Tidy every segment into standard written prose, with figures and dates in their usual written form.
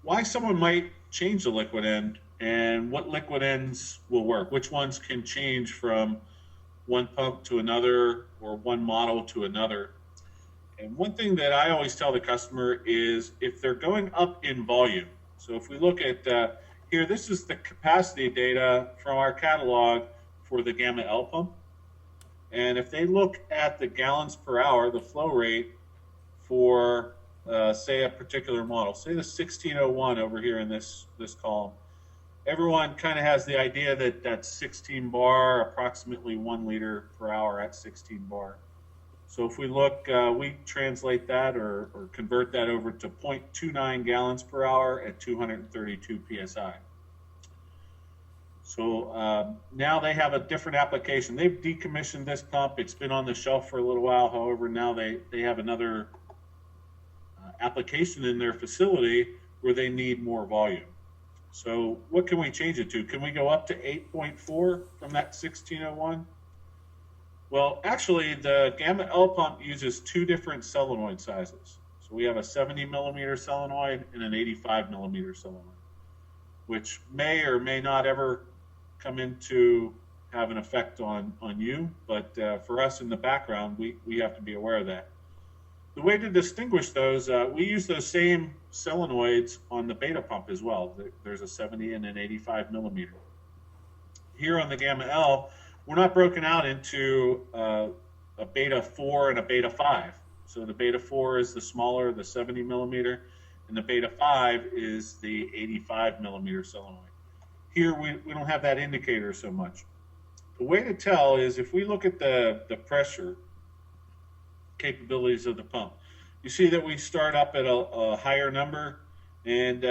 why someone might change the liquid end and what liquid ends will work, which ones can change from one pump to another or one model to another. And one thing that I always tell the customer is if they're going up in volume. So if we look at here, this is the capacity data from our catalog for the Gamma L pump. And if they look at the gallons per hour, the flow rate for, say, a particular model, say the 1601 over here in this column, everyone kind of has the idea that that's 16 bar, approximately 1 liter per hour at 16 bar. So if we look, we translate that or convert that over to 0.29 gallons per hour at 232 psi. So now they have a different application. They've decommissioned this pump. It's been on the shelf for a little while. However, now they have another application in their facility where they need more volume. So what can we change it to? Can we go up to 8.4 from that 1601? Well, actually, the Gamma L pump uses two different solenoid sizes. So we have a 70 millimeter solenoid and an 85 millimeter solenoid, which may or may not ever come into have an effect on you, but for us in the background, we have to be aware of that. The way to distinguish those, we use those same solenoids on the beta pump as well. There's a 70 and an 85 millimeter. Here on the Gamma L, we're not broken out into a beta 4 and a beta 5. So the beta 4 is the smaller, the 70 millimeter, and the beta 5 is the 85 millimeter solenoid. Here we don't have that indicator so much. The way to tell is if we look at the pressure capabilities of the pump, you see that we start up at a higher number, and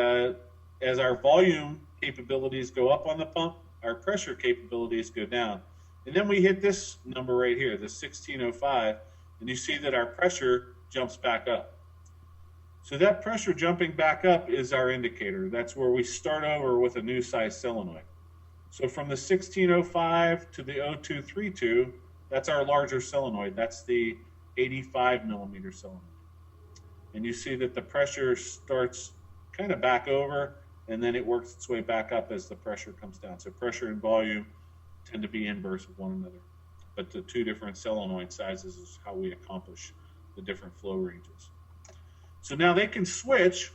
as our volume capabilities go up on the pump, our pressure capabilities go down. And then we hit this number right here, the 1605, and you see that our pressure jumps back up. So that pressure jumping back up is our indicator. That's where we start over with a new size solenoid. So from the 1605 to the 0232, that's our larger solenoid. That's the 85 millimeter solenoid. And you see that the pressure starts kind of back over, and then it works its way back up as the pressure comes down. So pressure and volume tend to be inverse of one another. But the two different solenoid sizes is how we accomplish the different flow ranges. So now they can switch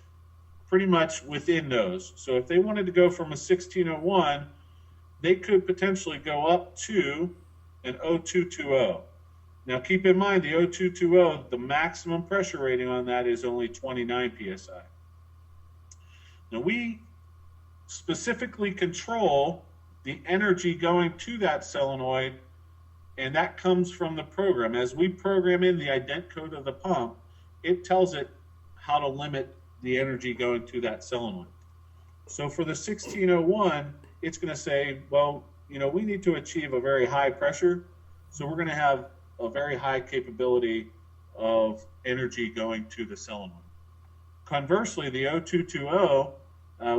pretty much within those. So if they wanted to go from a 1601, they could potentially go up to an 0220. Now keep in mind the 0220, the maximum pressure rating on that is only 29 psi. Now we specifically control the energy going to that solenoid, and that comes from the program. As we program in the ident code of the pump, it tells it how to limit the energy going to that solenoid. So for the 1601, it's going to say, well, we need to achieve a very high pressure, so we're going to have a very high capability of energy going to the solenoid. Conversely, the 0220,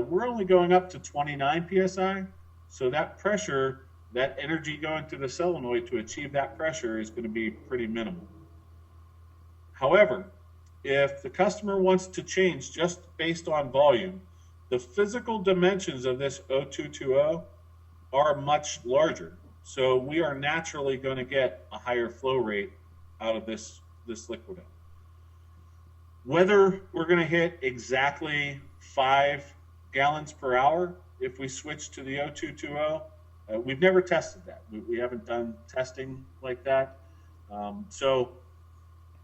we're only going up to 29 psi, so that pressure, that energy going to the solenoid to achieve that pressure is going to be pretty minimal. However, if the customer wants to change just based on volume, the physical dimensions of this 0220 are much larger. So we are naturally going to get a higher flow rate out of this liquid. Whether we're going to hit exactly 5 gallons per hour if we switch to the 0220, we've never tested that. We haven't done testing like that. So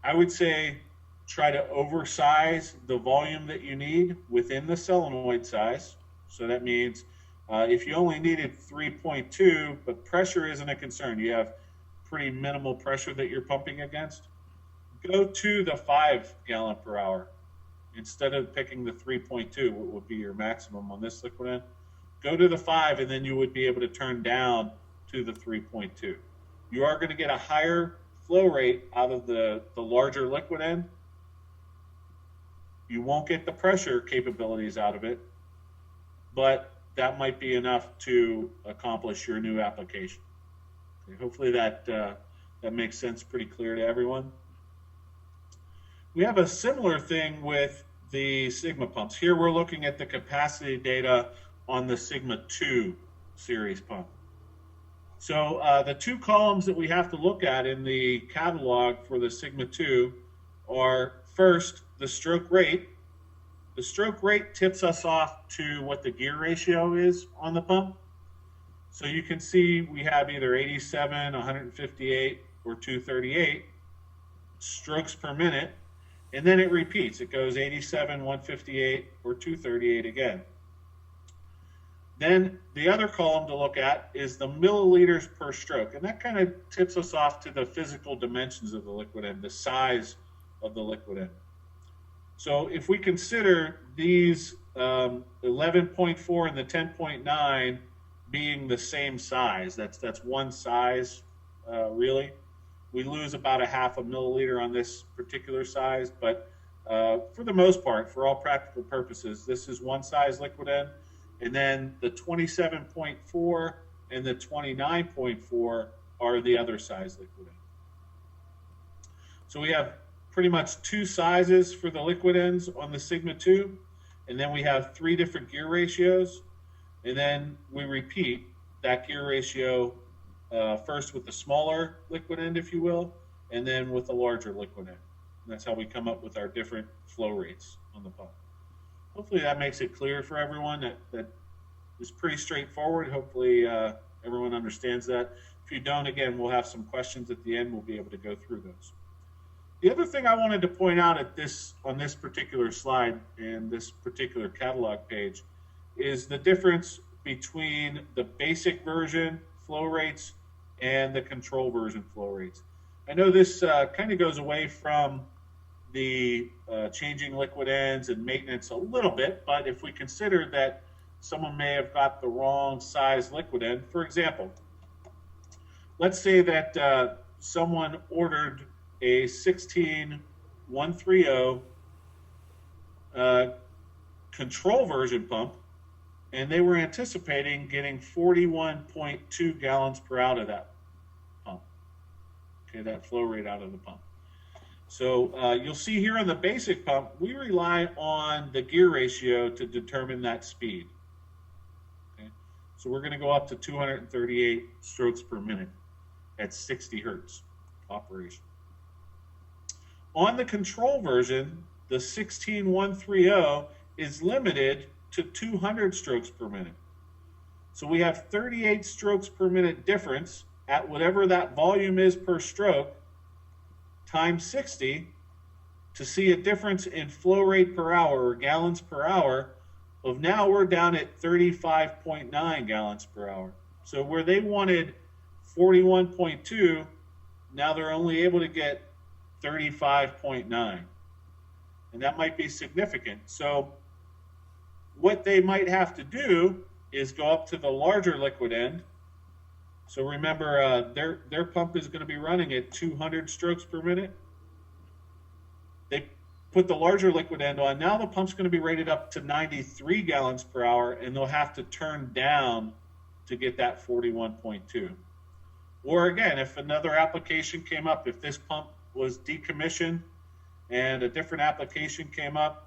I would say try to oversize the volume that you need within the solenoid size. So that means if you only needed 3.2, but pressure isn't a concern, you have pretty minimal pressure that you're pumping against, go to the 5 gallon per hour instead of picking the 3.2, what would be your maximum on this liquid end. Go to the 5, and then you would be able to turn down to the 3.2. You are going to get a higher flow rate out of the larger liquid end. You won't get the pressure capabilities out of it, but that might be enough to accomplish your new application. Okay, hopefully that makes sense, pretty clear to everyone. We have a similar thing with the Sigma pumps. Here we're looking at the capacity data on the Sigma 2 series pump. So the two columns that we have to look at in the catalog for the Sigma 2 are first the stroke rate. The stroke rate tips us off to what the gear ratio is on the pump. So you can see we have either 87, 158, or 238 strokes per minute, and then it repeats. It goes 87, 158, or 238 again. Then the other column to look at is the milliliters per stroke, and that kind of tips us off to the physical dimensions of the liquid end, the size of the liquid end. So if we consider these 11.4 and the 10.9 being the same size, that's one size really. We lose about a half a milliliter on this particular size, but for the most part, for all practical purposes, this is one size liquid end. And then the 27.4 and the 29.4 are the other size liquid end. So we have pretty much two sizes for the liquid ends on the Sigma 2, and then we have three different gear ratios, and then we repeat that gear ratio first with the smaller liquid end, if you will, and then with the larger liquid end. And that's how we come up with our different flow rates on the pump. Hopefully that makes it clear for everyone. That is pretty straightforward. Hopefully everyone understands that. If you don't, again, we'll have some questions at the end. We'll be able to go through those. The other thing I wanted to point out on this particular slide and this particular catalog page is the difference between the basic version flow rates and the control version flow rates. I know this kind of goes away from the changing liquid ends and maintenance a little bit, but if we consider that someone may have got the wrong size liquid end, for example, let's say that someone ordered a 16130 control version pump, and they were anticipating getting 41.2 gallons per hour of that pump. Okay, that flow rate out of the pump. So you'll see here on the basic pump, we rely on the gear ratio to determine that speed. Okay, so we're going to go up to 238 strokes per minute at 60 hertz operation. On the control version, the 16130 is limited to 200 strokes per minute. So we have 38 strokes per minute difference at whatever that volume is per stroke times 60 to see a difference in flow rate per hour or gallons per hour of now we're down at 35.9 gallons per hour. So where they wanted 41.2, now they're only able to get 35.9. And that might be significant. So what they might have to do is go up to the larger liquid end. So remember, their pump is going to be running at 200 strokes per minute. They put the larger liquid end on. Now the pump's going to be rated up to 93 gallons per hour, and they'll have to turn down to get that 41.2. Or again, if another application came up, if this pump was decommissioned and a different application came up,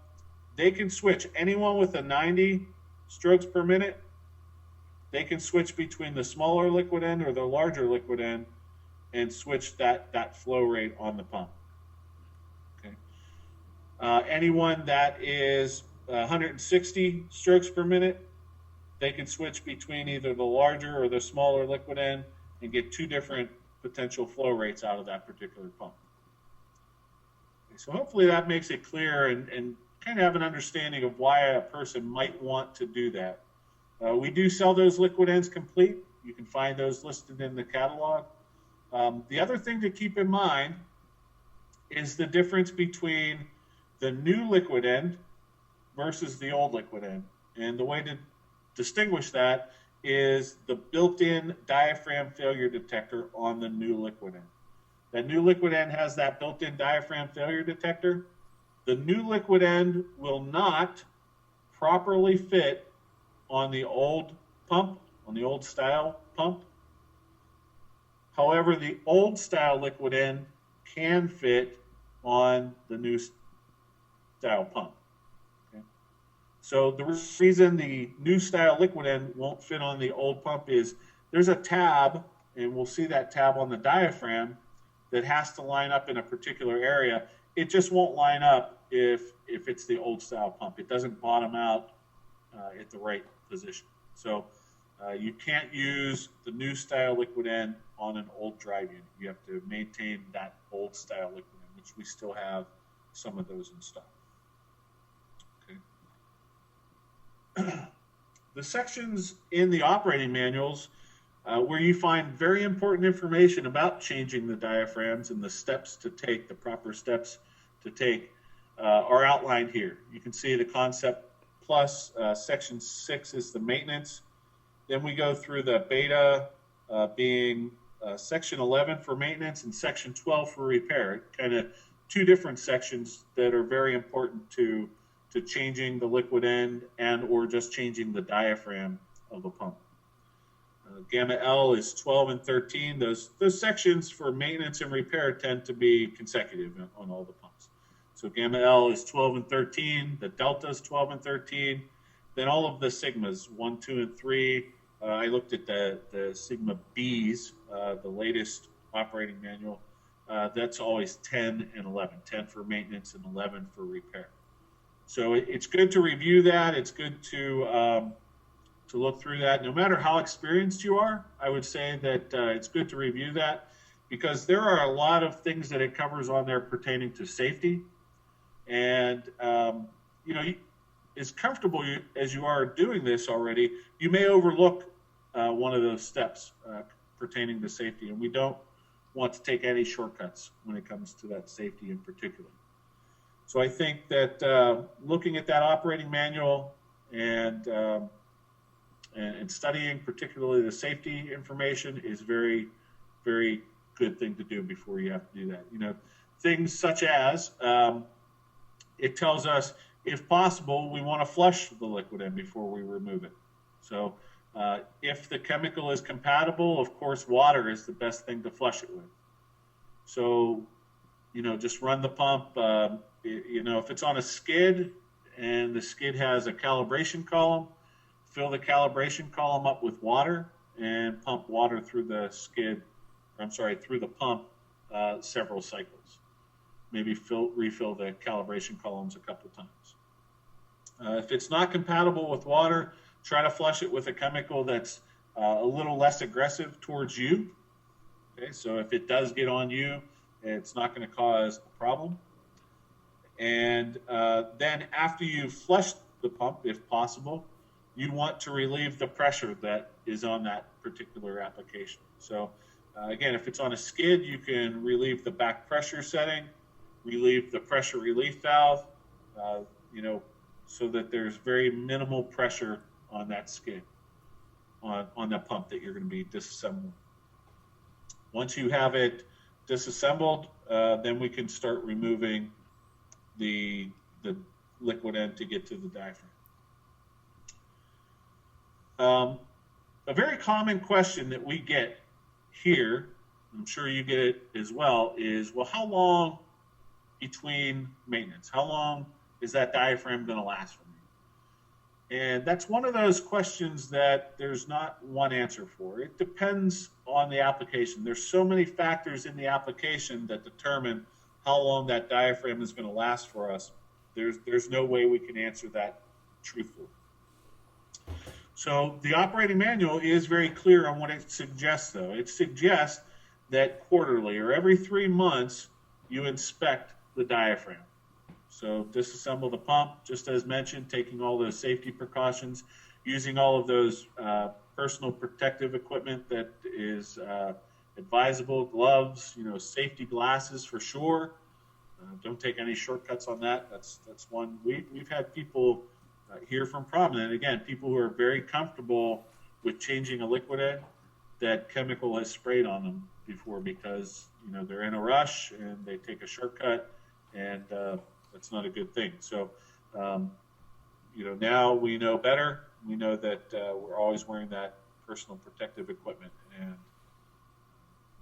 they can switch. Anyone with a 90 strokes per minute, they can switch between the smaller liquid end or the larger liquid end and switch that flow rate on the pump. Okay. Anyone that is 160 strokes per minute, they can switch between either the larger or the smaller liquid end and get two different potential flow rates out of that particular pump. Okay, so hopefully that makes it clear and kind of have an understanding of why a person might want to do that. We do sell those liquid ends complete. You can find those listed in the catalog. The other thing to keep in mind is the difference between the new liquid end versus the old liquid end. And the way to distinguish that is the built-in diaphragm failure detector on the new liquid end. That new liquid end has that built-in diaphragm failure detector. The new liquid end will not properly fit on the old pump, on the old style pump. However, the old style liquid end can fit on the new style pump. So the reason the new style liquid end won't fit on the old pump is there's a tab, and we'll see that tab on the diaphragm that has to line up in a particular area. It just won't line up if it's the old style pump. It doesn't bottom out at the right position. So you can't use the new style liquid end on an old drive unit. You have to maintain that old style liquid end, which we still have some of those in stock. Okay. The sections in the operating manuals where you find very important information about changing the diaphragms and the steps to take, the proper steps to take, are outlined here. You can see the concept plus. Section 6 is the maintenance. Then we go through the beta being section 11 for maintenance and section 12 for repair. Kind of two different sections that are very important to changing the liquid end and or just changing the diaphragm of a pump. Gamma L is 12 and 13. Those sections for maintenance and repair tend to be consecutive on all the pumps. So Gamma L is 12 and 13. The Delta is 12 and 13. Then all of the Sigmas, 1, 2, and 3. I looked at the Sigma Bs, the latest operating manual. That's always 10 and 11. 10 for maintenance and 11 for repair. So it's good to review that. It's good to look through that. No matter how experienced you are, I would say that it's good to review that because there are a lot of things that it covers on there pertaining to safety. And, as comfortable as you are doing this already, you may overlook one of those steps pertaining to safety. And we don't want to take any shortcuts when it comes to that safety in particular. So I think that looking at that operating manual and studying particularly the safety information is very, very good thing to do before you have to do that. Things such as it tells us, if possible, we want to flush the liquid end before we remove it. So if the chemical is compatible, of course, water is the best thing to flush it with. So, just run the pump. If it's on a skid and the skid has a calibration column, fill the calibration column up with water and pump water through the through the pump several cycles. Maybe refill the calibration columns a couple of times. If it's not compatible with water, try to flush it with a chemical that's a little less aggressive towards you. Okay, so if it does get on you, it's not going to cause a problem. And then after you've flushed the pump, if possible, you want to relieve the pressure that is on that particular application. So again, if it's on a skid, you can relieve the back pressure setting, relieve the pressure relief valve, so that there's very minimal pressure on that skid, on that pump that you're going to be disassembling. Once you have it disassembled, then we can start removing the liquid end to get to the diaphragm. A very common question that we get here, I'm sure you get it as well, is, well, how long between maintenance? How long is that diaphragm going to last for me? And that's one of those questions that there's not one answer for. It depends on the application. There's so many factors in the application that determine how long that diaphragm is going to last for us. There's no way we can answer that truthfully. So the operating manual is very clear on what it suggests, though. It suggests that quarterly or every 3 months you inspect the diaphragm. So disassemble the pump, just as mentioned, taking all those safety precautions, using all of those personal protective equipment that is advisable, gloves, safety glasses for sure. Don't take any shortcuts on that. That's one. We've had people here from Prominent, again, people who are very comfortable with changing a liquid end that chemical has sprayed on them before because they're in a rush and they take a shortcut, and that's not a good thing. So now we know better. We know that we're always wearing that personal protective equipment and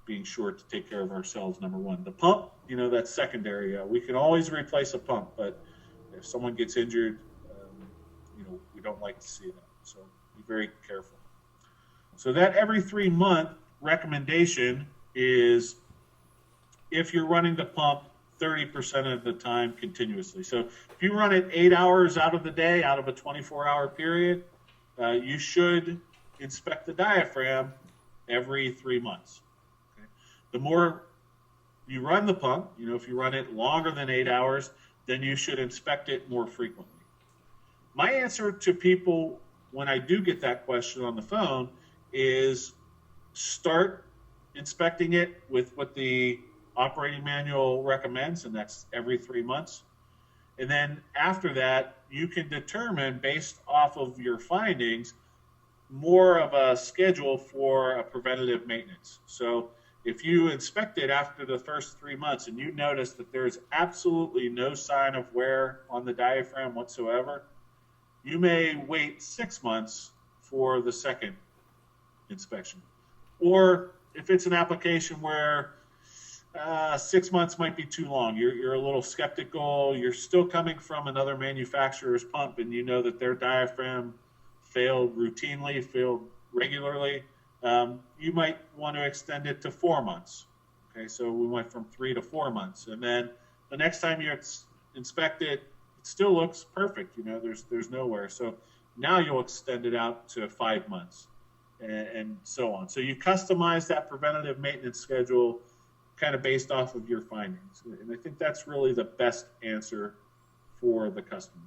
being sure to take care of ourselves, number one. The pump, that's secondary. We can always replace a pump, but if someone gets injured, we don't like to see that. So be very careful. So that every 3-month recommendation is if you're running the pump 30% of the time continuously. So if you run it 8 hours out of the day, out of a 24-hour period, you should inspect the diaphragm every 3 months. Okay? The more you run the pump, if you run it longer than 8 hours, then you should inspect it more frequently. My answer to people when I do get that question on the phone is start inspecting it with what the operating manual recommends, and that's every 3 months. And then after that, you can determine, based off of your findings, more of a schedule for a preventative maintenance. So if you inspect it after the first 3 months and you notice that there's absolutely no sign of wear on the diaphragm whatsoever, you may wait 6 months for the second inspection. Or if it's an application where 6 months might be too long, you're a little skeptical, you're still coming from another manufacturer's pump and you know that their diaphragm failed routinely, failed regularly, you might want to extend it to 4 months. Okay, so we went from 3 to 4 months. And then the next time you inspect it, it still looks perfect. There's nowhere. So now you'll extend it out to 5 months and so on. So you customize that preventative maintenance schedule kind of based off of your findings. And I think that's really the best answer for the customer.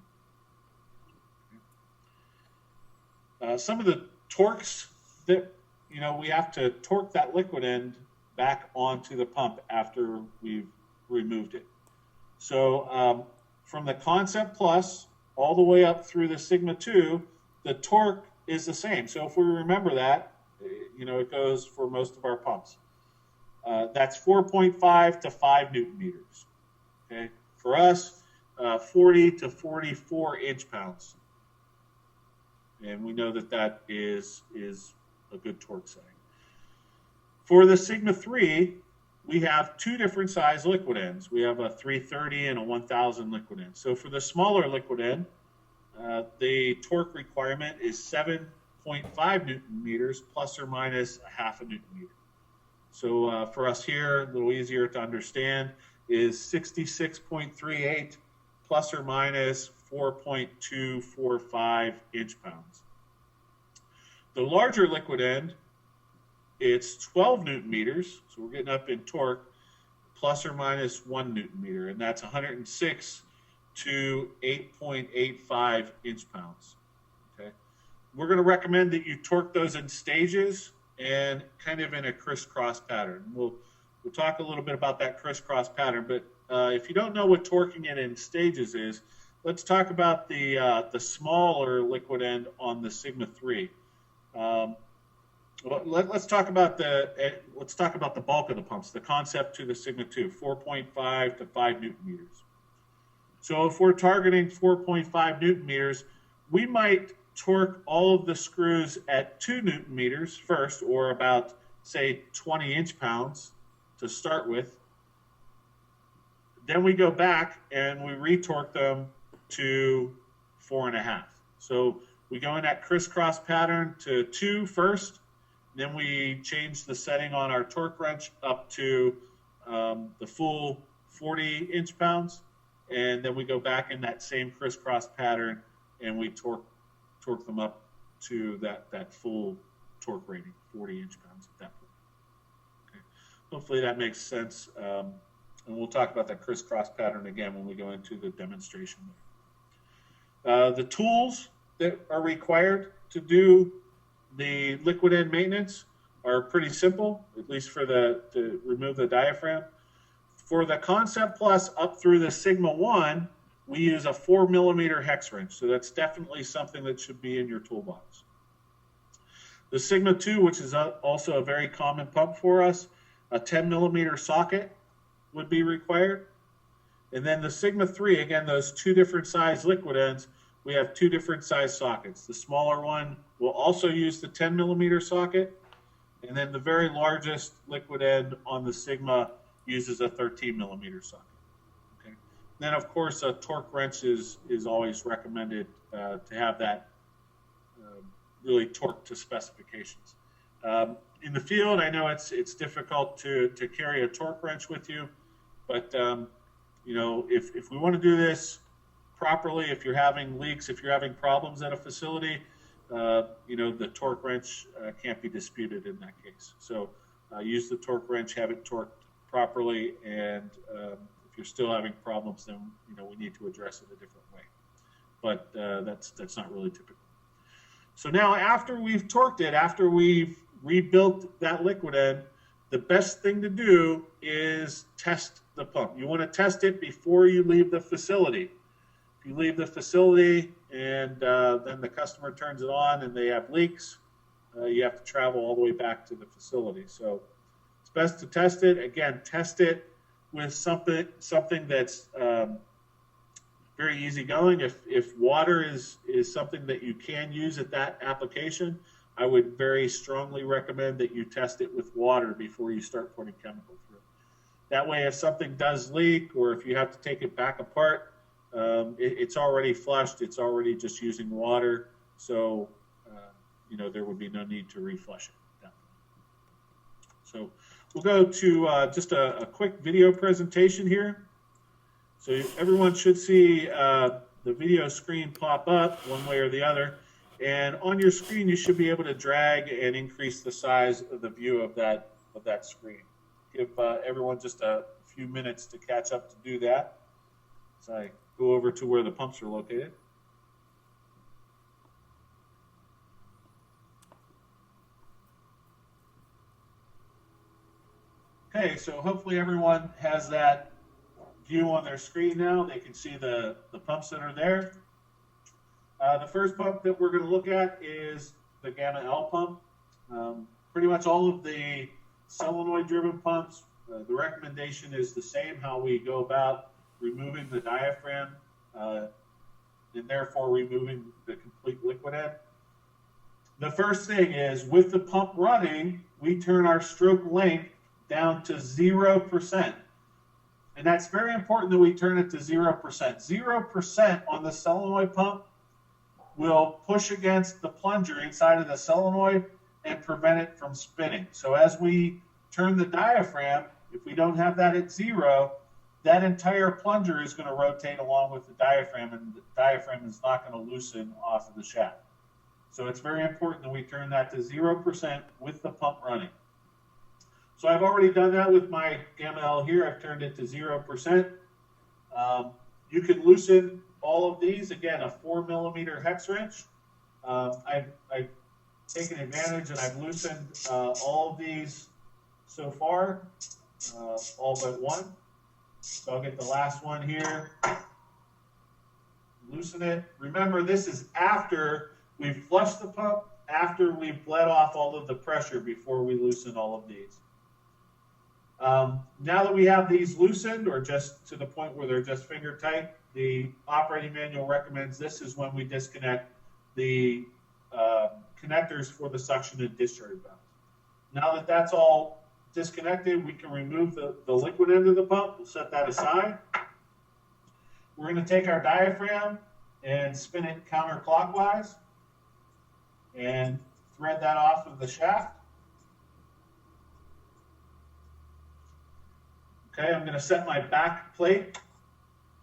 Some of the torques that, we have to torque that liquid end back onto the pump after we've removed it. So from the Concept Plus all the way up through the Sigma 2, the torque is the same. So if we remember that, it goes for most of our pumps. That's 4.5 to 5 Newton meters. Okay, for us, 40 to 44 inch-pounds. And we know that is a good torque setting. For the Sigma 3, we have 2 different size liquid ends. We have a 330 and a 1000 liquid end. So for the smaller liquid end, the torque requirement is 7.5 Newton meters plus or minus a half a Newton meter. So for us here, a little easier to understand, is 66.38 plus or minus 4.245 inch-pounds. The larger liquid end, it's 12 Newton meters, so we're getting up in torque, plus or minus 1 Newton meter, and that's 106 to 8.85 inch-pounds. Okay, we're going to recommend that you torque those in stages and kind of in a crisscross pattern. We'll talk a little bit about that crisscross pattern, but if you don't know what torquing it in stages is, let's talk about the smaller liquid end on the Sigma 3. Let's talk about the bulk of the pumps, the Concept to the Sigma 2, 4.5 to 5 Newton meters. So if we're targeting 4.5 Newton meters, we might torque all of the screws at 2 Newton meters first, or about, say, 20 inch-pounds to start with. Then we go back and we retorque them to 4.5. So we go in that crisscross pattern to 2 first, then we change the setting on our torque wrench up to the full 40 inch-pounds, and then we go back in that same crisscross pattern and we torque them up to that full torque rating, 40 inch-pounds at that point. Okay. Hopefully that makes sense, and we'll talk about that crisscross pattern again when we go into the demonstration. The tools that are required to do the liquid end maintenance are pretty simple, at least to remove the diaphragm. For the Concept Plus up through the Sigma 1, we use a 4 millimeter hex wrench, so that's definitely something that should be in your toolbox. The Sigma 2, which is also a very common pump for us, a 10 millimeter socket would be required. And then the Sigma 3, again, those 2 different size liquid ends, we have 2 different size sockets. The smaller one will also use the 10 millimeter socket, and then the very largest liquid end on the Sigma uses a 13 millimeter socket. Okay. then of course a torque wrench is always recommended to have that really torqued to specifications. In the field, I know it's difficult to carry a torque wrench with you, but you know, if we want to do this properly, if you're having leaks, if you're having problems at a facility, you know, the torque wrench can't be disputed in that case. So use the torque wrench, have it torqued properly, and if you're still having problems, then you know we need to address it a different way. But that's not really typical. So now after we've torqued it, after we've rebuilt that liquid end, the best thing to do is test the pump. You want to test it before you leave the facility. If you leave the facility and then the customer turns it on and they have leaks, you have to travel all the way back to the facility. So it's best to test it. Again, test it with something that's very easygoing. If water is something that you can use at that application, I would very strongly recommend that you test it with water before you start putting chemical through. That way, if something does leak or if you have to take it back apart, it's already flushed. It's already just using water. So, you know, there would be no need to reflush it. So we'll go to just a quick video presentation here. So everyone should see the video screen pop up one way or the other. And on your screen, you should be able to drag and increase the size of the view of that screen. Give everyone just a few minutes to catch up to do that. So I go over to where the pumps are located. Okay, so hopefully everyone has that view on their screen now. They can see the pumps that are there. The first pump that we're going to look at is the Gamma L pump. Pretty much all of the solenoid-driven pumps, the recommendation is the same, how we go about removing the diaphragm and therefore removing the complete liquid end. The first thing is, with the pump running, we turn our stroke length down to 0%. And that's very important that we turn it to 0%. 0% on the solenoid pump will push against the plunger inside of the solenoid and prevent it from spinning. So as we turn the diaphragm, if we don't have that at 0, that entire plunger is going to rotate along with the diaphragm, and the diaphragm is not going to loosen off of the shaft. So it's very important that we turn that to 0% with the pump running. So I've already done that with my Gamma L here. I've turned it to 0%. You can loosen all of these. Again, a 4mm hex wrench. I've taken advantage and I've loosened all of these so far, all but one. So I'll get the last one here, loosen it. Remember, this is after we've flushed the pump, after we've bled off all of the pressure before we loosen all of these. Now that we have these loosened, or just to the point where they're just finger tight, the operating manual recommends this is when we disconnect the connectors for the suction and discharge valves. Now that that's all disconnected, we can remove the liquid end of the pump. We'll set that aside. We're going to take our diaphragm and spin it counterclockwise and thread that off of the shaft. Okay, I'm going to set my back plate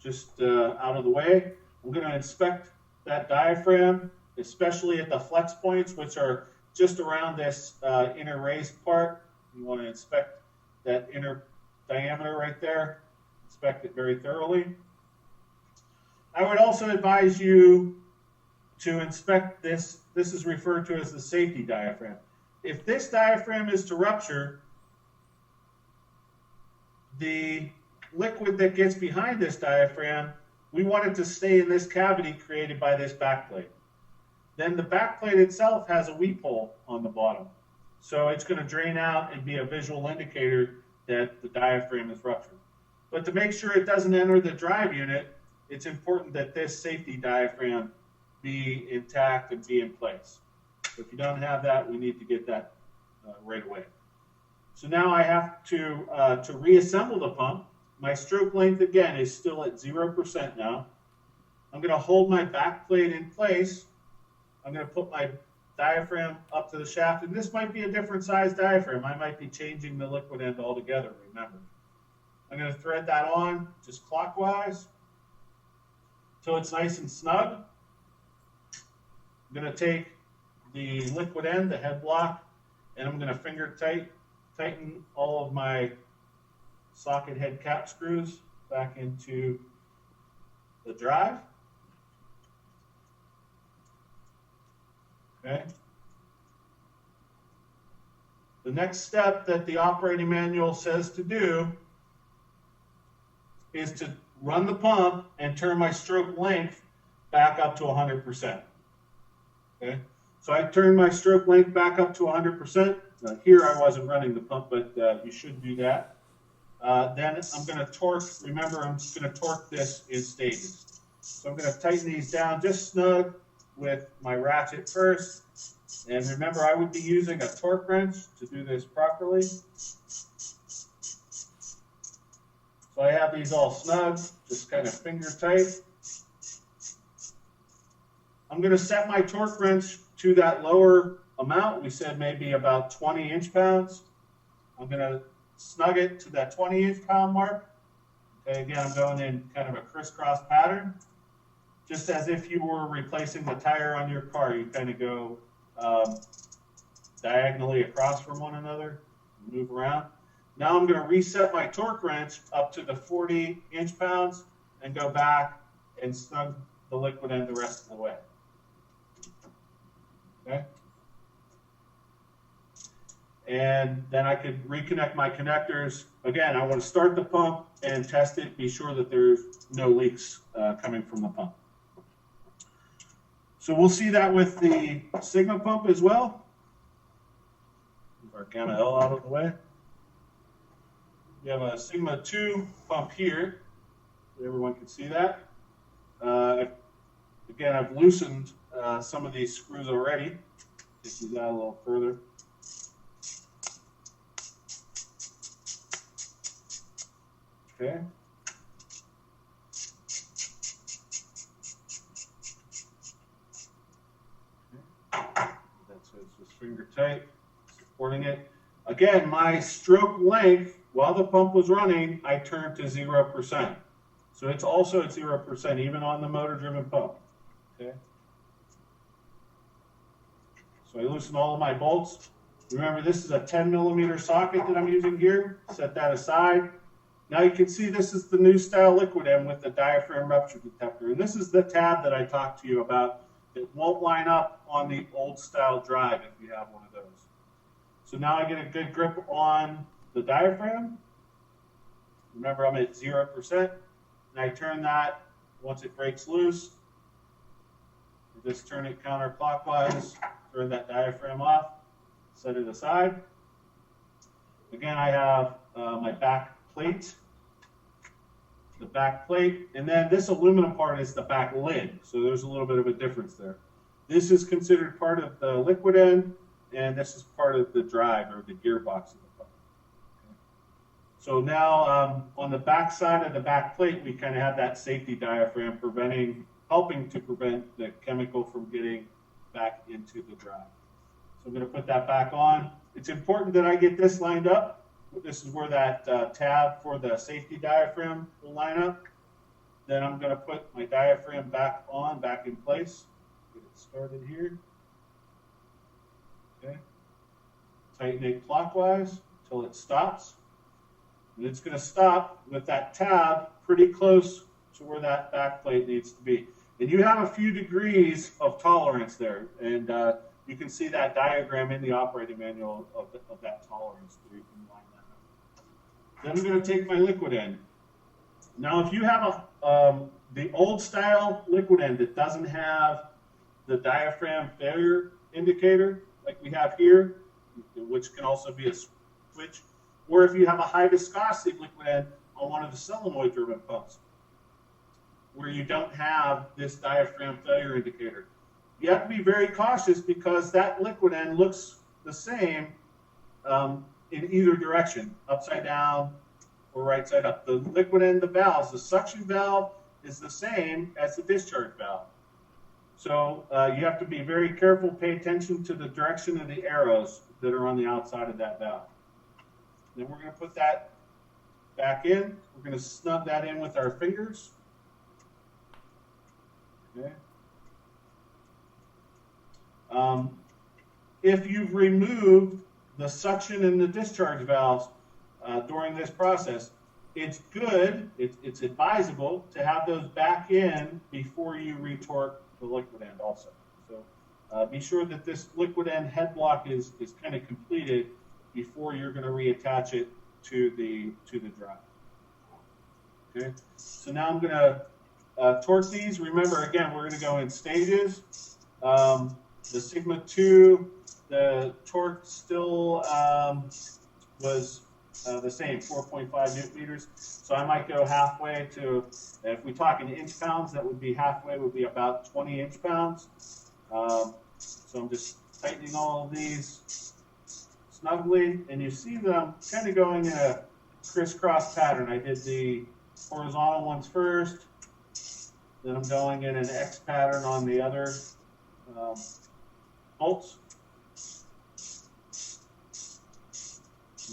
just out of the way. We're going to inspect that diaphragm, especially at the flex points, which are just around this inner raised part. You want to inspect that inner diameter right there. Inspect it very thoroughly. I would also advise you to inspect this. This is referred to as the safety diaphragm. If this diaphragm is to rupture, the liquid that gets behind this diaphragm, we want it to stay in this cavity created by this backplate. Then the backplate itself has a weep hole on the bottom. So it's going to drain out and be a visual indicator that the diaphragm is ruptured. But to make sure it doesn't enter the drive unit, it's important that this safety diaphragm be intact and be in place. So if you don't have that, we need to get that right away. So now I have to reassemble the pump. my stroke length again is still at 0% now. I'm going to hold my back plate in place. I'm going to put my diaphragm up to the shaft, and this might be a different size diaphragm. I might be changing the liquid end altogether, remember. I'm going to thread that on just clockwise till it's nice and snug. I'm going to take the liquid end, the head block, and I'm going to finger tighten all of my socket head cap screws back into the drive. Okay. The next step that the operating manual says to do is to run the pump and turn my stroke length back up to 100%. Okay. So I turned my stroke length back up to 100%. Here I wasn't running the pump, but you should do that. Then I'm going to torque. Remember, I'm just going to torque this in stages. So I'm going to tighten these down just snug with my ratchet first. And remember, I would be using a torque wrench to do this properly. So I have these all snug, just kind of finger tight. I'm going to set my torque wrench to that lower amount. We said maybe about 20 inch-pounds. I'm going to snug it to that 20 inch-pound mark. Okay, again, I'm going in kind of a crisscross pattern. Just as if you were replacing the tire on your car, you kind of go diagonally across from one another, move around. Now I'm going to reset my torque wrench up to the 40 inch-pounds and go back and snug the liquid end the rest of the way. Okay. And then I could reconnect my connectors. Again, I want to start the pump and test it, be sure that there's no leaks coming from the pump. So we'll see that with the Sigma pump as well. Move our Gamma L out of the way. We have a Sigma 2 pump here. Everyone can see that. Again, I've loosened some of these screws already. Take these out a little further. Okay. That's it's just finger tight, supporting it. Again, my stroke length, while the pump was running, I turned to 0%. So it's also at 0%, even on the motor-driven pump. Okay. So I loosen all of my bolts. Remember, this is a 10 millimeter socket that I'm using here. Set that aside. Now you can see this is the new style liquid end with the diaphragm rupture detector. And this is the tab that I talked to you about. It won't line up on the old style drive if you have one of those. So now I get a good grip on the diaphragm. Remember, I'm at 0%. And I turn that once it breaks loose. I just turn it counterclockwise, turn that diaphragm off, set it aside. Again, I have my back plate, the back plate, and then this aluminum part is the back lid, so there's a little bit of a difference there. This is considered part of the liquid end, and this is part of the drive or the gearbox of the pump. Okay. So now on the back side of the back plate, we kind of have that safety diaphragm helping to prevent the chemical from getting back into the drive. So I'm going to put that back on. It's important that I get this lined up. This is where that tab for the safety diaphragm will line up. Then I'm going to put my diaphragm back in place. Get it started here. Okay. Tighten it clockwise until it stops. And it's going to stop with that tab pretty close to where that back plate needs to be. And you have a few degrees of tolerance there. And you can see that diagram in the operating manual of that tolerance. So you can line that up. Then I'm going to take my liquid end. Now, if you have the old style liquid end that doesn't have the diaphragm failure indicator like we have here, which can also be a switch, or if you have a high viscosity liquid end on one of the solenoid driven pumps where you don't have this diaphragm failure indicator, you have to be very cautious because that liquid end looks the same in either direction, upside down, or right side up. The liquid end of the valves, the suction valve is the same as the discharge valve. So you have to be very careful, pay attention to the direction of the arrows that are on the outside of that valve. Then we're going to put that back in. We're going to snug that in with our fingers. Okay. If you've removed the suction and the discharge valves during this process, it's good, it's advisable to have those back in before you retorque the liquid end also. So be sure that this liquid end head block is kind of completed before you're going to reattach it to the drive. Okay, so now I'm going to torque these. Remember, again, we're going to go in stages. The Sigma 2, the torque still was the same, 4.5 newton meters. So I might go halfway to, if we talk in inch pounds, that would be halfway, would be about 20 inch pounds. So I'm just tightening all of these snugly, and you see that I'm kind of going in a crisscross pattern. I did the horizontal ones first, then I'm going in an X pattern on the other bolts.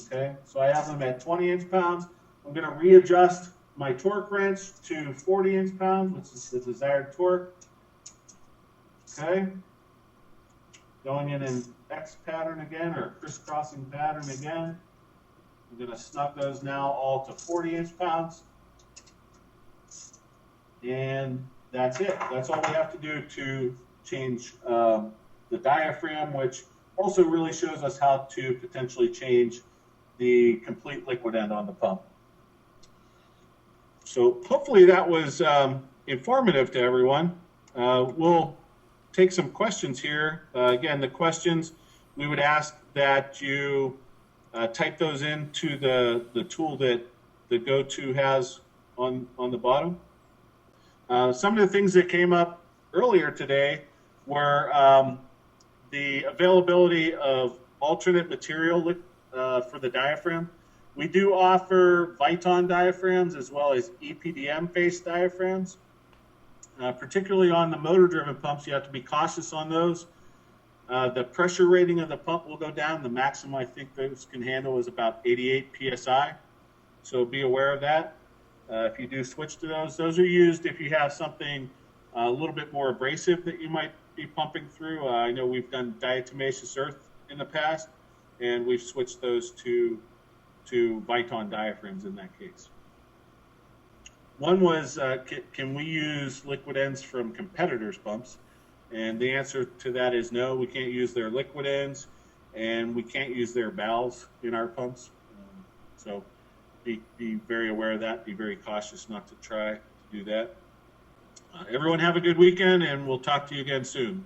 Okay, so I have them at 20 inch pounds. I'm going to readjust my torque wrench to 40 inch pounds, which is the desired torque. Okay, going in an X pattern again, or a crisscrossing pattern again. I'm going to snug those now all to 40 inch pounds. And that's it. That's all we have to do to change the diaphragm, which also really shows us how to potentially change the complete liquid end on the pump. So hopefully that was informative to everyone. We'll take some questions here. Again, the questions, we would ask that you type those into the tool that the GoTo has on the bottom. Some of the things that came up earlier today were the availability of alternate material for the diaphragm. We do offer Viton diaphragms as well as EPDM-based diaphragms. Particularly on the motor-driven pumps, you have to be cautious on those. The pressure rating of the pump will go down. The maximum I think those can handle is about 88 PSI. So be aware of that. If you do switch to those are used if you have something a little bit more abrasive that you might be pumping through. I know we've done diatomaceous earth in the past, and we've switched those to Viton diaphragms in that case. One was, can we use liquid ends from competitors' pumps? And the answer to that is no, we can't use their liquid ends, and we can't use their valves in our pumps. So be very aware of that. Be very cautious not to try to do that. Everyone have a good weekend, and we'll talk to you again soon.